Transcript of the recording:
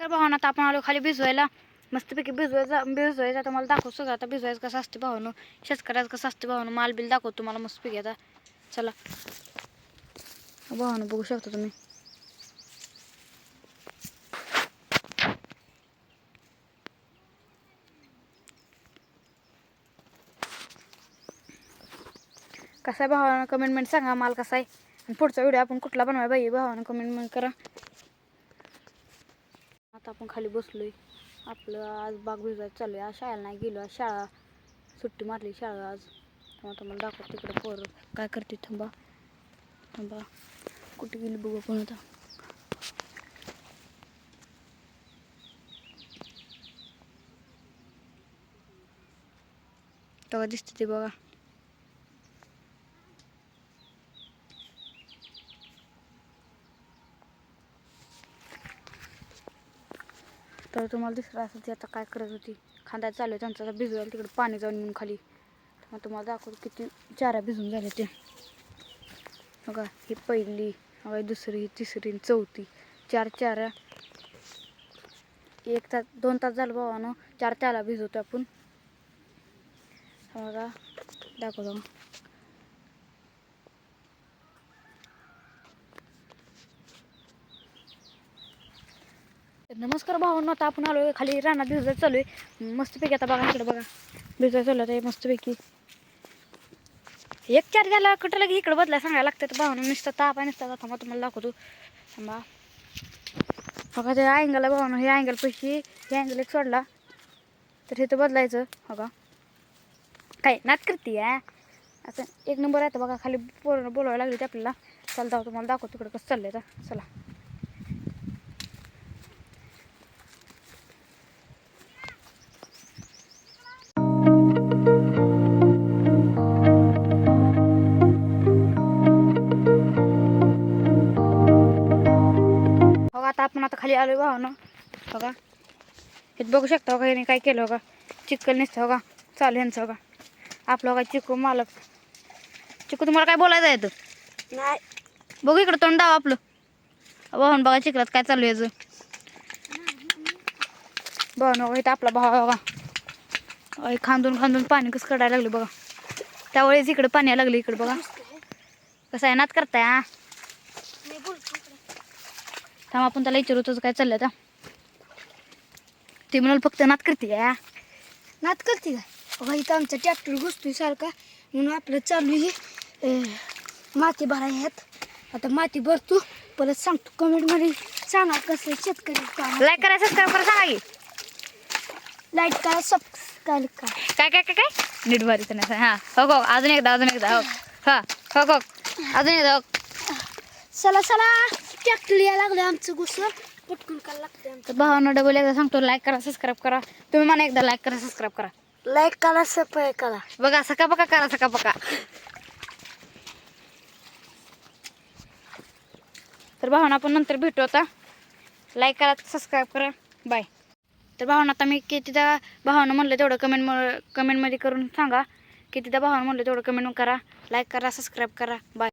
तर भावानं आता आपण आलो खाली भिजवायला. मस्तपैकी भिजवायचं आता मला दाखव सगळं. आता भिजवायचं कसं असते भावानं, शेतकऱ्याचं कसं असते भावानं, माल बिल दाखवतो तुम्हाला मस्तपैकी. आता चला भावानं बघू शकता तुम्ही. कसा आहे भावानं कमेंटमेंट सांगा माल कसा आहे, आणि पुढचा व्हिडिओ आपण कुठला बनवाय बाई भावानं कमेंटमेंट करा. आता आपण खाली बसलोय. आपलं आज बाग भिजवायचं चालू आहे. आज शाळेला नाही गेलो, आज शाळा सुट्टी मारली शाळा आज. तेव्हा तुम्हाला दाखवतो तिकडे पोरं काय करते. थांबा थांबा कुठे गेली बघू आपण आता. तेव्हा दिसते ते बघा. तर तुम्हाला दिसलं असं ती आता काय करत होती. खांदा चालू आहे त्यांचा. आता भिजवायला तिकडे पाणी जाऊन येऊन खाली. मग तुम्हाला दाखवतो किती चारा भिजून झाले ते बघा. ही पहिली, बघा दुसरी, तिसरी, चौथी, 4 चारा. 1 तास 2 तास झालं भावानं 4 त्याला भिजवतो आपण. बघा दाखवतो. नमस्कार भावांनो, आता आपण आलो खाली रानात भिजवायला चालू आहे मस्तपैकी. आता बघा इकडे बघा भिजवायला चालू आहे मस्तपैकी. 1 4 झाला कुठं लगे इकडे बदलाय सांगायला लागतं. तर भावानं नुसतं ताप आहे नुसतं. थांबा तुम्हाला दाखवतो. थांबा बघा ते अँगल आहे भावानं. हे अँगल पैकी हे अँगल एक सोडला तर हे तर बदलायचं. बघा काय नाट करते असं 1 नंबर आहे. बघा खाली पोरं बोलायला लागली ते आपल्याला. चालतं तुम्हाला दाखवतो तिकडे कसं चाललंय. तर चला आता आपण आता खाली आलो भावानं. बघा हे बघू शकता बघा याने काय केलं बघा. चिक्कल नसतं बघा चालू यांचं बघा. आपलं बघा चिकू मालक. चिकू तुम्हाला काय बोलायचं आहे तर नाही. बघू इकडं तोंड दाव आपलं भावानं. बघा चिखलात काय चालू याचं भावानं. बघा इथं आपला भाव बघा खांदून खांदून पाणी कसं काढायला लागलं बघा. त्यावेळेस इकडं पाणी यायला लागलं इकडं बघा. कसं आहे नात करताय थांब आपण त्याला विचारू तुझं काय चाललंय. आता ते म्हणाल फक्त नात करते नात करते काय. बघा इथं आमचा ट्रॅक्टर घुसतोय सारखा म्हणून आपलं चालू आहे माती भरायत. आता माती भरतो परत सांगतो. कमेंटमध्ये सांगा कसं शेतकरी लाईक करा सबस्क्राईब करा सांगा की. लाईक करा सबस्क्राईब करा. काय काय काय काय नीट भरायचं नाही. हां हो हो अजून एकदा हो. हां हो हो अजून एकदा हो. चला ट्रॅक्टर यायला लागलं आमचं घुसं पटकून करायला लागतं आमचं. तर भावानं डबल एकदा सांगतो लाईक करा सबस्क्राईब करा. तुम्ही मला एकदा लाईक करा सबस्क्राईब करा. लाईक करा सबस्क्राईब करा. बघा सका बका करा सका बका. तर भावानं आपण नंतर भेटू. आता लाईक करा सबस्क्राईब करा बाय. तर भावानं आता मी कितीदा भावानं म्हणलं तेवढं कमेंटमध्ये करून सांगा. कितीदा भावानं म्हणलं तेवढं कमेंट करा. लाईक करा सबस्क्राईब करा बाय.